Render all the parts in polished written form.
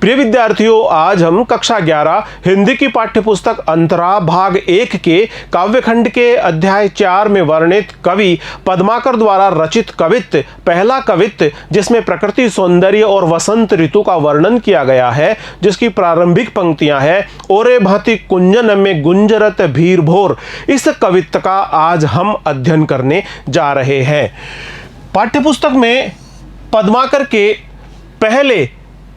प्रिय विद्यार्थियों, आज हम कक्षा 11 हिंदी की पाठ्यपुस्तक अंतरा भाग 1 के काव्यखंड के अध्याय 4 में वर्णित कवि पद्माकर द्वारा रचित कवित्त पहला कवित्त, जिसमें प्रकृति, सौंदर्य और वसंत ऋतु का वर्णन किया गया है, जिसकी प्रारंभिक पंक्तियां हैं ओरे भांति कुंजन में गुंजरत भीर भोर। इस कवित्त का आज हम अध्ययन करने जा रहे हैं। पाठ्यपुस्तक में पद्माकर के पहले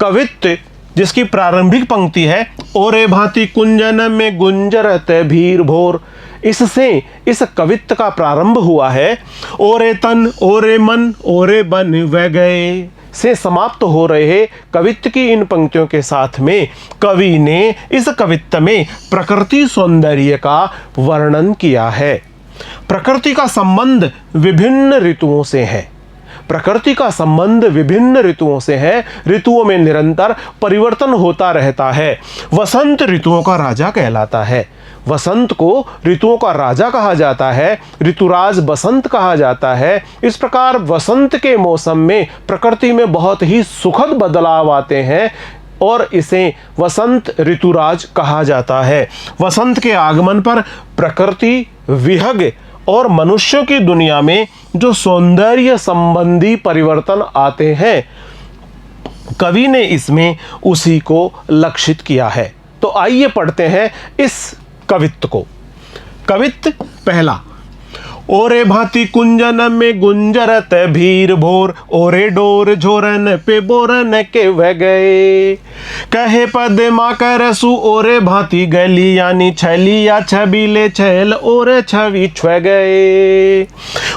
कवित्त जिसकी प्रारंभिक पंक्ति है ओरे भांति कुंजन में गुंजरत भीर भोर, इससे इस कवित्त का प्रारंभ हुआ है। ओरे तन ओरे मन ओरे बन व गए से समाप्त हो रहे कवित्त की इन पंक्तियों के साथ में कवि ने इस कवित्त में प्रकृति सौंदर्य का वर्णन किया है। प्रकृति का संबंध विभिन्न ऋतुओं से है। प्रकृति का संबंध विभिन्न ऋतुओं से है। ऋतुओं में निरंतर परिवर्तन होता रहता है। वसंत ऋतुओं का राजा कहलाता है। वसंत को ऋतुओं का राजा कहा जाता है। ऋतुराज बसंत कहा जाता है। इस प्रकार वसंत के मौसम में प्रकृति में बहुत ही सुखद बदलाव आते हैं और इसे वसंत ऋतुराज कहा जाता है। वसंत के आगमन पर प्रकृति, विहग और मनुष्यों की दुनिया में जो सौंदर्य संबंधी परिवर्तन आते हैं, कवि ने इसमें उसी को लक्षित किया है। तो आइए पढ़ते हैं इस कवित्त को। कवित्त पहला। ओरे भांति कुंजन में गुंजरत भीर भोर, ओरे डोर झोरन पे बोरन के वह गए। कहे पद्माकर सु ओरे भांति गली यानी छलिया छबीले छल ओरे छवि छुए गए।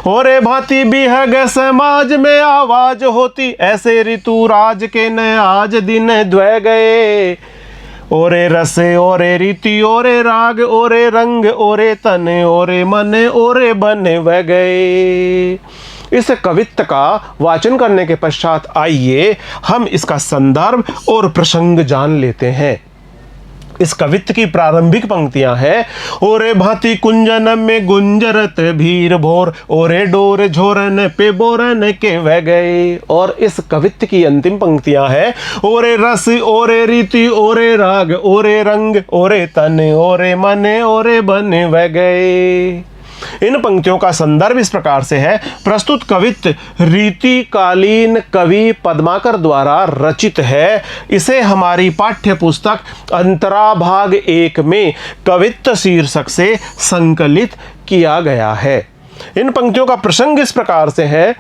ओरे भांति बिहग समाज में आवाज होती, ऐसे ऋतु राज के न आज दिन द्वै गए। ओरे रस ओरे रीति ओरे राग ओरे रंग ओरे तन ओरे मन ओरे बन व गए। इस कवित्त का वाचन करने के पश्चात आइए हम इसका संदर्भ और प्रसंग जान लेते हैं। इस कवित्त की प्रारंभिक पंक्तियां हैं ओरे भांति कुंजन में गुंजरत भीर भोर, ओरे डोर झोरन पे बोरन के वह गए। और इस कवित्त की अंतिम पंक्तियां हैं ओरे रस ओरे रीति ओरे राग ओरे रंग ओरे तन ओरे मन ओरे बन वह गए। इन पंक्तियों का संदर्भ इस प्रकार से है। प्रस्तुत कवित्त रीतिकालीन कवि पद्माकर द्वारा रचित है। इसे हमारी पाठ्य पुस्तक अंतरा भाग 1 में कवित्त शीर्षक से संकलित किया गया है। इन पंक्तियों का प्रसंग इस प्रकार से है।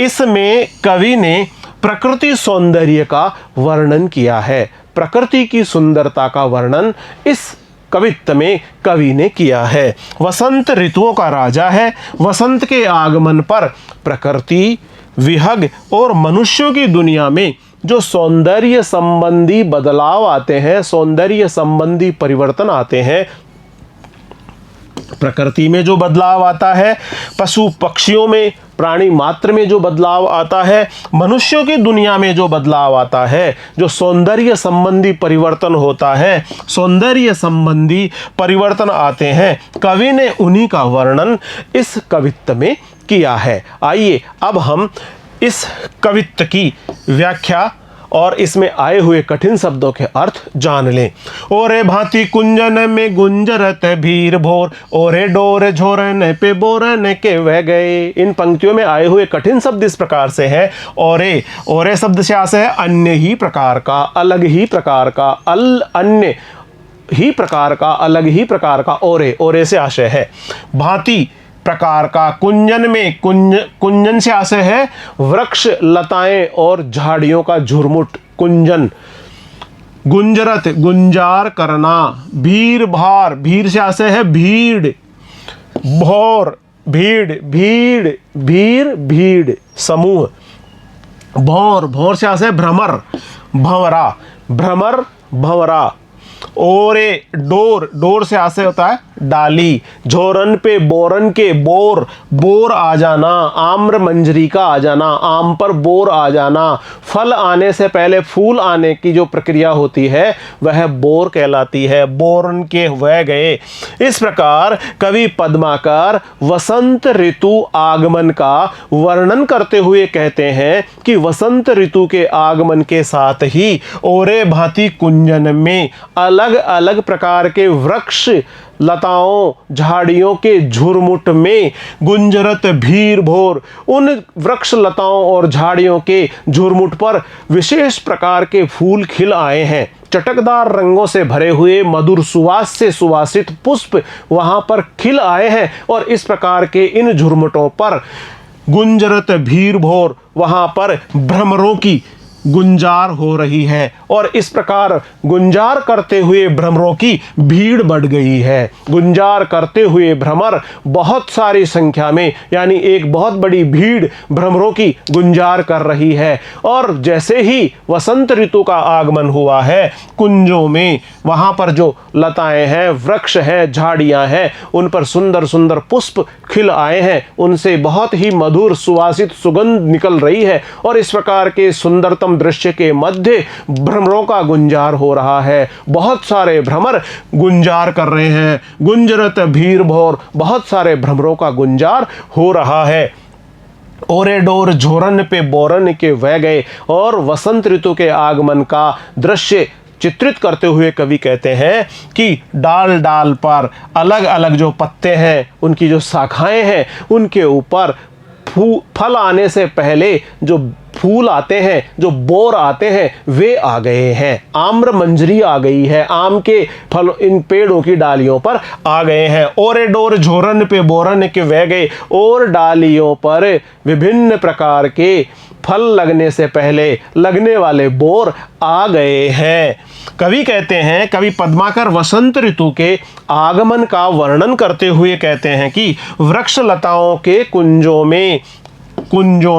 इसमें कवि ने प्रकृति सौंदर्य का वर्णन किया है। प्रकृति की सुंदरता का वर्णन इस कवित्त में कवि ने किया है। वसंत ऋतुओं का राजा है। वसंत के आगमन पर प्रकृति, विहग और मनुष्यों की दुनिया में जो सौंदर्य संबंधी बदलाव आते हैं, सौंदर्य संबंधी परिवर्तन आते हैं, प्रकृति में जो बदलाव आता है, पशु पक्षियों में, प्राणी मात्र में जो बदलाव आता है, मनुष्यों की दुनिया में जो बदलाव आता है, जो सौंदर्य संबंधी परिवर्तन होता है, सौंदर्य संबंधी परिवर्तन आते हैं, कवि ने उन्हीं का वर्णन इस कवित्त में किया है। आइए अब हम इस कवित्त की व्याख्या और इसमें आए हुए कठिन शब्दों के अर्थ जान लें। ओरे भांति कुंजन में गुंजरत भीर भोर, ओरे डोर झोरन पे बोरन के वह गए। इन पंक्तियों में आए हुए कठिन शब्द इस प्रकार से है। ओरे, ओरे शब्द से आशय है अन्य ही प्रकार का, अलग ही प्रकार का, अन्य ही प्रकार का, अलग ही प्रकार का। ओरे, ओरे से आशय है भांति प्रकार का। कुंजन में, कुंजन से आशय है वृक्ष, लताएं और झाड़ियों का झुरमुट, कुंजन। गुंजरत, गुंजार करना। भीर भार, भीर से आशय है भीड़। भौर, भीड़, भीड़, भीड़, भीड़, समूह। भौर, भौर से आशय है भ्रमर, भंवरा, भ्रमर, भंवरा। ओरे डोर, डोर से आशय होता है डाली। झोरन पे बोरन के बोर, बोर आ जाना। आम्र मंजरी का आ जाना, आम पर बोर आ जाना। फल आने से पहले फूल आने की जो प्रक्रिया होती है वह बोर कहलाती है। बोरन के वह गए। इस प्रकार कवि पद्माकर वसंत ऋतु आगमन का वर्णन करते हुए कहते हैं कि वसंत ऋतु के आगमन के साथ ही ओरे भांति कुंजन में अलग अलग प्रकार के वृक्ष लताओं झाड़ियों के झुरमुट में गुंजरत भीर भोर, उन वृक्ष लताओं और झाड़ियों के झुरमुट पर विशेष प्रकार के फूल खिल आए हैं। चटकदार रंगों से भरे हुए मधुर सुवास से सुवासित पुष्प वहां पर खिल आए हैं और इस प्रकार के इन झुरमुटों पर गुंजरत भीर भोर, वहां पर भ्रमरों की गुंजार हो रही है और इस प्रकार गुंजार करते हुए भ्रमरों की भीड़ बढ़ गई है। गुंजार करते हुए भ्रमर बहुत सारी संख्या में, यानी एक बहुत बड़ी भीड़ भ्रमरों की गुंजार कर रही है। और जैसे ही वसंत ऋतु का आगमन हुआ है, कुंजों में वहां पर जो लताएं हैं, वृक्ष हैं, झाड़ियां हैं, उन पर सुंदर सुंदर पुष्प खिल आए हैं, उनसे बहुत ही मधुर सुवासित सुगंध निकल रही है और इस प्रकार के सुंदरतम दृश्य के मध्य भ्रमरों का गुंजार हो रहा है। बहुत सारे भ्रमर गुंजार कर रहे हैं। गुंजरत भीर भोर, बहुत सारे भ्रमरों का गुंजार हो रहा है। ओरे डोर झोरन पे बोरन के वह गए। और वसंत ऋतु के आगमन का दृश्य चित्रित करते हुए कवि कहते हैं कि डाल डाल पर अलग अलग जो पत्ते हैं, उनकी जो शाखाएं हैं, उनके ऊपर फल आने से पहले जो फूल आते हैं, जो बोर आते हैं, वे आ गए हैं। आम्र मंजरी आ गई है, आम के फल इन पेड़ों की डालियों पर आ गए हैं। ओरे डोर झोरन पे बोरन के वह गए। और डालियों पर विभिन्न प्रकार के फल लगने से पहले लगने वाले बोर आ गए हैं। कवि कहते हैं, कवि पद्माकर वसंत ऋतु के आगमन का वर्णन करते हुए कहते हैं कि वृक्ष लताओं के कुंजों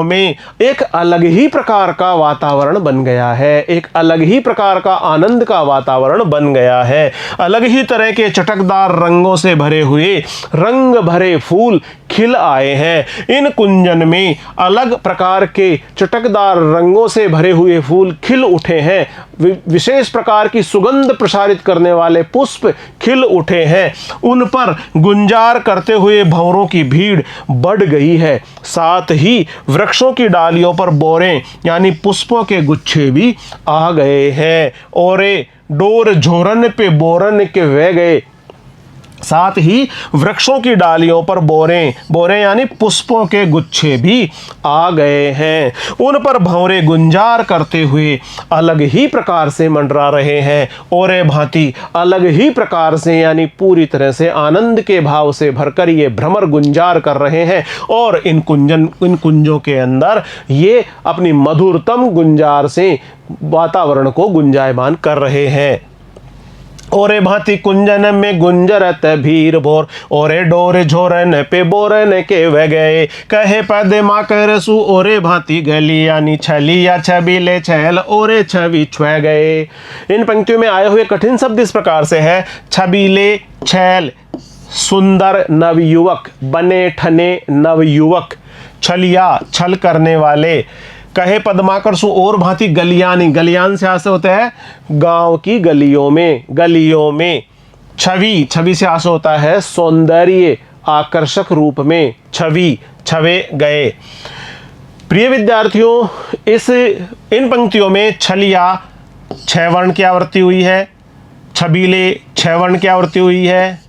में एक अलग ही प्रकार का वातावरण बन गया है, एक अलग ही प्रकार का आनंद का वातावरण बन गया है। अलग ही तरह के चटकदार रंगों से भरे हुए रंग भरे फूल खिल आए हैं। इन कुंजन में अलग प्रकार के चटकदार रंगों से भरे हुए फूल खिल उठे हैं। विशेष प्रकार की सुगंध प्रसारित करने वाले पुष्प खिल उठे हैं। उन पर गुंजार करते हुए भंवरों की भीड़ बढ़ गई है। साथ ही वृक्षों की डालियों पर बोरें यानी पुष्पों के गुच्छे भी आ गए हैं। ओरे डोर झोरन पे बोरन के वह गए। साथ ही वृक्षों की डालियों पर बोरें यानी पुष्पों के गुच्छे भी आ गए हैं। उन पर भंवरे गुंजार करते हुए अलग ही प्रकार से मंडरा रहे हैं। ओरे भांति अलग ही प्रकार से यानी पूरी तरह से आनंद के भाव से भरकर ये भ्रमर गुंजार कर रहे हैं और इन कुंजों के अंदर ये अपनी मधुरतम गुंजार से वातावरण को गुंजायमान कर रहे हैं। ओरे भांति कुंजन में गुंजरत भीर भोर। ओरे डोर झोरन पे बोरन के वह गए। कहे पद्मा कर सु ओरे भांति गली यानी छलिया छबीले छैल ओरे छवि छुए गए। इन पंक्तियों में आए हुए कठिन शब्द इस प्रकार से है। छबीले छैल सुंदर नवयुवक, बने ठने नवयुवक। छलिया छल करने वाले। कहे पद्माकर सु और भांति गलियानी, गलियान से आशय होता है गांव की गलियों में। छवि से आशय होता है सौंदर्य, आकर्षक रूप में। छवे गए। प्रिय विद्यार्थियों, इन पंक्तियों में छलिया 6 वर्ण की आवृत्ति हुई है, छबीले 6 वर्ण की आवृत्ति हुई है,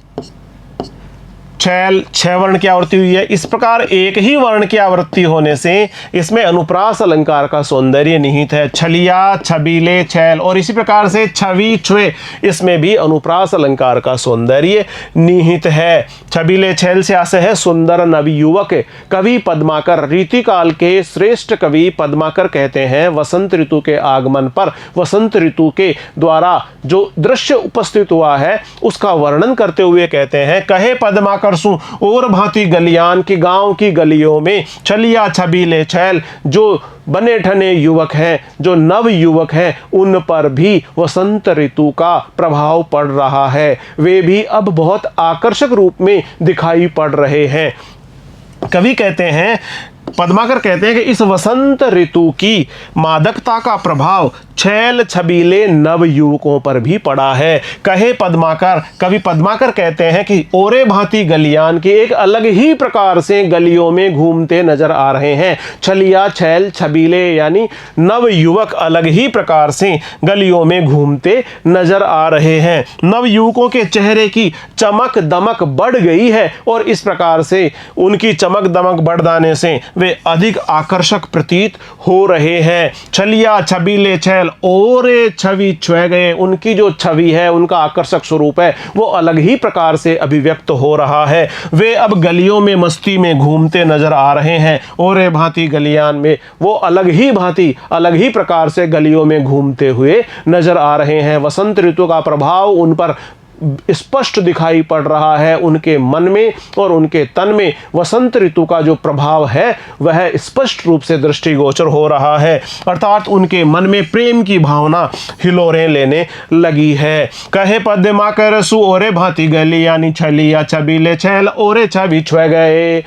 छैल 6 वर्ण की आवृत्ति हुई है। इस प्रकार एक ही वर्ण की आवृत्ति होने से इसमें अनुप्रास अलंकार का सौंदर्य निहित है। छलिया, छबीले, छैल और इसी प्रकार से छवि छुए, इसमें भी अनुप्रास अलंकार का सौंदर्य निहित है। छबीले छैल से आशय है सुंदर नवयुवक। कवि पद्माकर, रीतिकाल के श्रेष्ठ कवि पद्माकर कहते हैं वसंत ऋतु के आगमन पर वसंत ऋतु के द्वारा जो दृश्य उपस्थित हुआ है उसका वर्णन करते हुए कहते हैं। कहे पद्माकर करसूं और भांति गलियान की गांव की गलियों में छलिया छबीले छैल, जो बने ठने युवक हैं, जो नव युवक हैं, उन पर भी वसंत ऋतु का प्रभाव पड़ रहा है। वे भी अब बहुत आकर्षक रूप में दिखाई पड़ रहे हैं। कवि कहते हैं, पद्माकर कहते हैं कि इस वसंत ऋतु की मादकता का प्रभाव छैल छबीले नव युवकों पर भी पड़ा है। कहे पद्माकर, कवि पद्माकर कहते हैं कि ओरे भांति गलियान के एक अलग ही प्रकार से गलियों में घूमते नजर आ रहे हैं। छलिया छैल छबीले यानी नव युवक अलग ही प्रकार से गलियों में घूमते नजर आ रहे हैं। नव युवकों के चेहरे की चमक दमक बढ़ गई है और इस प्रकार से उनकी चमक दमक बढ़ जाने से वे अधिक आकर्षक प्रतीत हो रहे हैं। छलिया छबीले छैल ओरे छवि छुए गए, उनकी जो छवि है, उनका आकर्षक स्वरूप है, वो अलग ही प्रकार से अभिव्यक्त हो रहा है। वे अब गलियों में मस्ती में घूमते नजर आ रहे हैं। ओरे भांति गलियान में वो अलग ही भांति अलग ही प्रकार से गलियों में घूमते हुए नजर आ रहे हैं। वसंत ऋतु का प्रभाव उन पर स्पष्ट दिखाई पड़ रहा है। उनके मन में और उनके तन में वसंत ऋतु का जो प्रभाव है वह स्पष्ट रूप से दृष्टिगोचर हो रहा है, अर्थात उनके मन में प्रेम की भावना हिलोरें लेने लगी है। कहे पद्माकर सु ओरे भांति गली यानी छलिया छबीले छैल ओरे छवि छुए गए।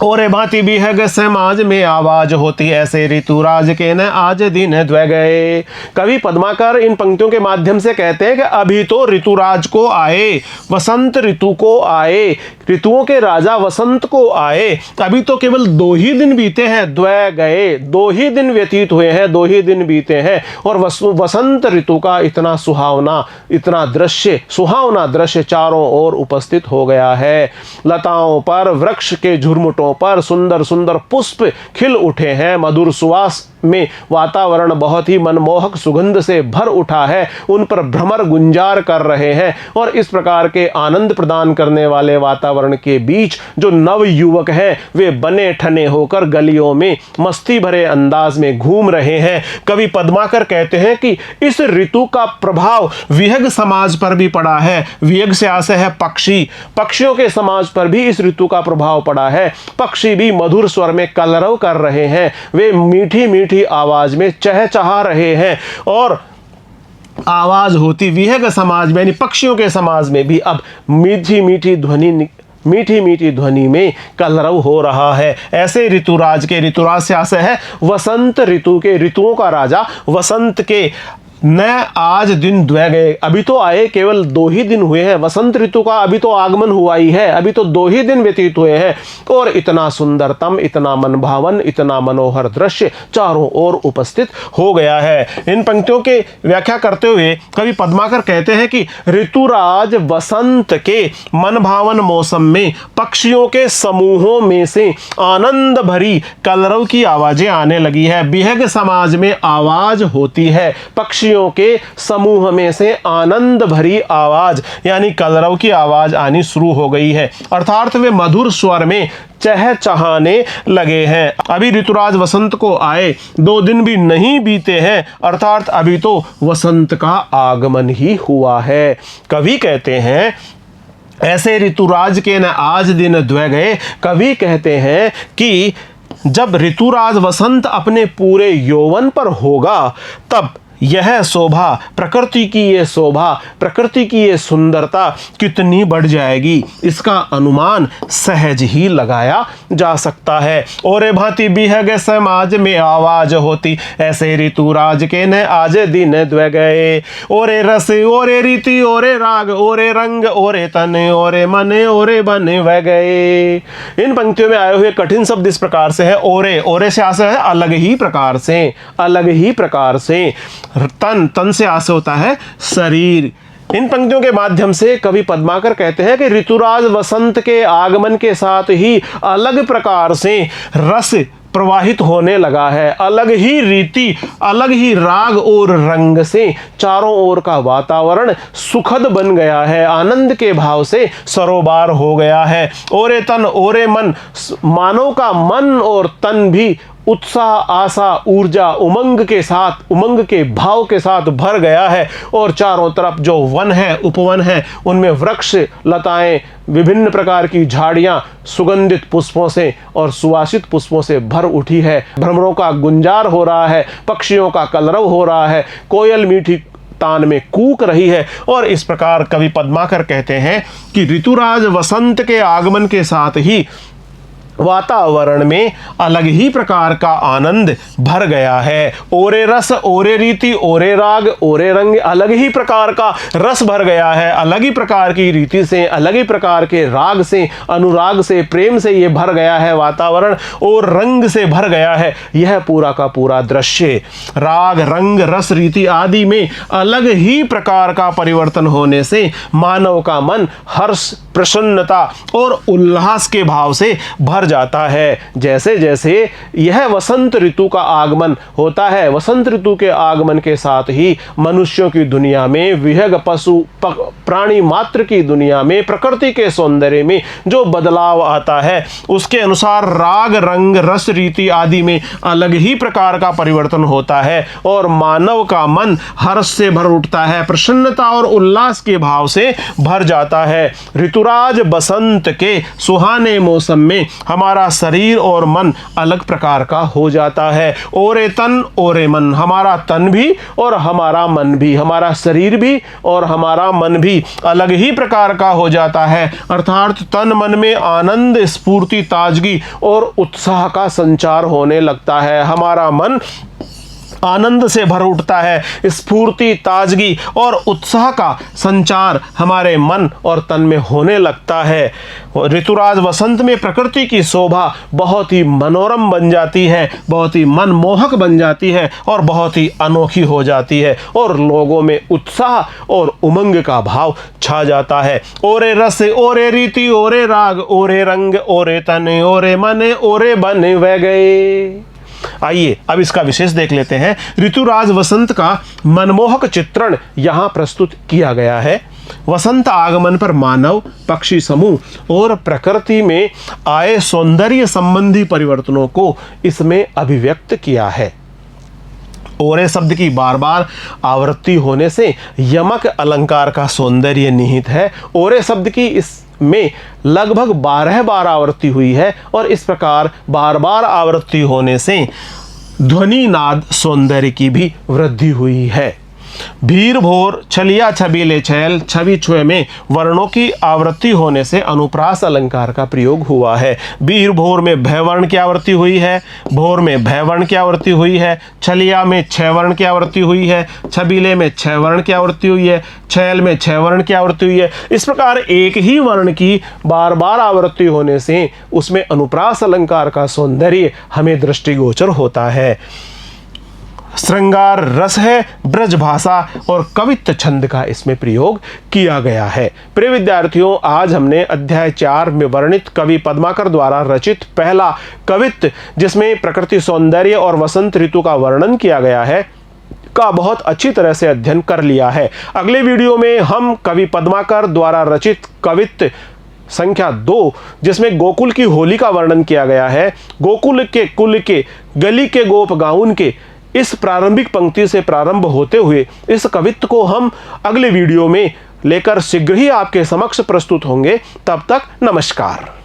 ओरे भांति भी है समाज में आवाज होती, ऐसे ऋतुराज के न आज दिन द्वै गए। कवि पद्माकर इन पंक्तियों के माध्यम से कहते हैं कि अभी तो ऋतुराज को आए, वसंत ऋतु को आए, ऋतुओं के राजा वसंत को आए। अभी तो केवल 2 ही दिन बीते हैं, द्वै गए, 2 ही दिन व्यतीत हुए हैं, 2 ही दिन बीते हैं और वसंत ऋतु का इतना सुहावना, इतना दृश्य, सुहावना दृश्य चारों ओर उपस्थित हो गया है। लताओं पर, वृक्ष के झुरमुटों पर सुंदर सुंदर पुष्प खिल उठे हैं। मधुर सुवास में वातावरण बहुत ही मनमोहक सुगंध से भर उठा है, उन पर भ्रमर गुंजार कर रहे हैं और इस प्रकार के आनंद प्रदान करने वाले वातावरण के बीच जो नव युवक हैं वे बने ठने होकर गलियों में मस्ती भरे अंदाज में घूम रहे हैं। कवि पद्माकर कहते हैं कि इस ऋतु का प्रभाव विहग समाज पर भी पड़ा है। विहग से आशय है पक्षी, पक्षियों के समाज पर भी इस ऋतु का प्रभाव पड़ा है। पक्षी भी मधुर स्वर में कलरव कर रहे हैं, वे मीठी मीठी आवाज में चहचहा रहे हैं और आवाज होती विहग समाज में यानी पक्षियों के समाज में भी अब मीठी मीठी ध्वनि में कलरव हो रहा है। ऐसे ऋतुराज के, ऋतुराज से आशय है वसंत ऋतु के, ऋतुओं का राजा वसंत के न आज दिन द्वै गए। अभी तो आए केवल 2 ही दिन हुए हैं, वसंत ऋतु का अभी तो आगमन हुआ ही है, अभी तो 2 ही दिन व्यतीत हुए हैं और इतना सुंदरतम, इतना मनभावन, इतना मनोहर दृश्य चारों ओर उपस्थित हो गया है। इन पंक्तियों के व्याख्या करते हुए कवि पद्माकर कहते हैं कि ऋतुराज वसंत के मनभावन मौसम में पक्षियों के समूहों में से आनंद भरी कलरव की आवाजें आने लगी है। विहग समाज में आवाज होती है, पक्षियों के समूह में से आनंद भरी आवाज यानी कलरव की आवाज आनी शुरू हो गई है, अर्थात वे मधुर स्वर में चहचहाने लगे हैं। अभी ऋतुराज वसंत को आए 2 दिन भी नहीं बीते हैं, अर्थात अभी तो वसंत का आगमन ही हुआ है। कवि कहते हैं ऐसे ऋतुराज के न आज दिन द्वै गए। कवि कहते हैं कि जब ऋतुराज वसंत अपने पूरे यौवन पर होगा तब यह शोभा, प्रकृति की ये शोभा, प्रकृति की ये सुंदरता कितनी बढ़ जाएगी, इसका अनुमान सहज ही लगाया जा सकता है। ओरे भांति बिहग समाज में आवाज होती, ऐसे ऋतुराज के न आज दिन द्वै गए। ओरे रस, ओरे रीति, ओरे राग, ओरे रंग, ओरे तन, ओरे मन, ओरे बन वह गए। इन पंक्तियों में आए हुए कठिन शब्द इस प्रकार से है। ओरे, ओरे से आशय है अलग ही प्रकार से, अलग ही प्रकार से। तन, तन से आशय होता है शरीर। इन पंक्तियों के माध्यम से कवि पद्माकर कहते हैं कि ऋतुराज वसंत के आगमन के साथ ही अलग प्रकार से रस प्रवाहित होने लगा है, अलग ही रीति, अलग ही राग और रंग से चारों ओर का वातावरण सुखद बन गया है, आनंद के भाव से सरोबार हो गया है। ओरे तन, ओरे मन, मानव का मन और तन भी उत्साह, आशा, ऊर्जा, उमंग के भाव के साथ भर गया है। और चारों तरफ जो वन है, उपवन है, उनमें वृक्ष, लताएं, विभिन्न प्रकार की झाड़ियां सुगंधित पुष्पों से और सुवासित पुष्पों से भर उठी है। भ्रमरों का गुंजार हो रहा है, पक्षियों का कलरव हो रहा है, कोयल मीठी तान में कूक रही है। और इस प्रकार कवि पद्माकर कहते हैं कि ऋतुराज वसंत के आगमन के साथ ही वातावरण में अलग ही प्रकार का आनंद भर गया है। ओरे रस, ओरे रीति, ओरे राग, ओरे रंग, अलग ही प्रकार का रस भर गया है, अलग ही प्रकार की रीति से, अलग ही प्रकार के राग से, अनुराग से, प्रेम से ये भर गया है वातावरण, और रंग से भर गया है यह पूरा का पूरा दृश्य। राग, रंग, रस, रीति आदि में अलग ही प्रकार का परिवर्तन होने से मानव का मन हर्ष, प्रसन्नता और उल्लास के भाव से भर जाता है। जैसे जैसे यह वसंत ऋतु का आगमन होता है, वसंत ऋतु के आगमन के साथ ही मनुष्यों की दुनिया में, विहंग पशु प्राणी मात्र की दुनिया में, प्रकृति के सौंदर्य में जो बदलाव आता है, उसके अनुसार राग, रंग, रस, रीति आदि में अलग ही प्रकार का परिवर्तन होता है और मानव का मन हर्ष से भर उठता है, प्रसन्नता और उल्लास के भाव से भर जाता है। ऋतुराज बसंत के सुहाने मौसम में हमारा शरीर और मन अलग प्रकार का हो जाता है। ओरे तन, ओरे मन, हमारा तन भी और हमारा मन भी, हमारा शरीर भी और हमारा मन भी अलग ही प्रकार का हो जाता है। अर्थात तन मन में आनंद, स्फूर्ति, ताजगी और उत्साह का संचार होने लगता है। हमारा मन आनंद से भर उठता है, स्फूर्ति, ताजगी और उत्साह का संचार हमारे मन और तन में होने लगता है। ऋतुराज वसंत में प्रकृति की शोभा बहुत ही मनोरम बन जाती है, बहुत ही मनमोहक बन जाती है और बहुत ही अनोखी हो जाती है और लोगों में उत्साह और उमंग का भाव छा जाता है। ओरे रस, ओरे रीति, ओरे राग, ओरे रंग, ओरे तन, ओरे मन, ओरे बन वे गए। आइए अब इसका विशेष देख लेते हैं। ऋतुराज वसंत का मनमोहक चित्रण यहां प्रस्तुत किया गया है। वसंत आगमन पर मानव, पक्षी समूह और प्रकृति में आए सौंदर्य संबंधी परिवर्तनों को इसमें अभिव्यक्त किया है। ओरे शब्द की बार बार आवृत्ति होने से यमक अलंकार का सौंदर्य निहित है। ओरे शब्द की इसमें लगभग 12 बार आवृत्ति हुई है और इस प्रकार बार बार आवृत्ति होने से ध्वनि नाद सौंदर्य की भी वृद्धि हुई है। भीर भोर, छलिया, छबीले, छैल, छवि छुए में वर्णों की आवृत्ति होने से अनुप्रास अलंकार का प्रयोग हुआ है। भीर भोर में भय वर्ण की आवृत्ति हुई है, भोर में भय वर्ण की आवृत्ति हुई है, छलिया में छह वर्ण की आवृत्ति हुई है, छबीले में छह वर्ण की आवृत्ति हुई है, छैल में छह वर्ण की आवृत्ति हुई है। इस प्रकार एक ही वर्ण की बार बार आवृत्ति होने से उसमें अनुप्रास अलंकार का सौंदर्य हमें दृष्टिगोचर होता है। श्रृंगार रस है, ब्रज भाषा और कवित्व छंद का इसमें प्रयोग किया गया है। प्रिय विद्यार्थियों, आज हमने अध्याय 4 में वर्णित कवि पद्माकर द्वारा रचित पहला कवित्व, जिसमें प्रकृति सौंदर्य और वसंत ऋतु का वर्णन किया गया है, का बहुत अच्छी तरह से अध्ययन कर लिया है। अगले वीडियो में हम कवि पद्माकर द्वारा रचित कवित्व संख्या 2, जिसमें गोकुल की होली का वर्णन किया गया है, गोकुल के कुल के गली के गोप गाउन के, इस प्रारंभिक पंक्ति से प्रारंभ होते हुए इस कवित्व को हम अगले वीडियो में लेकर शीघ्र ही आपके समक्ष प्रस्तुत होंगे। तब तक नमस्कार।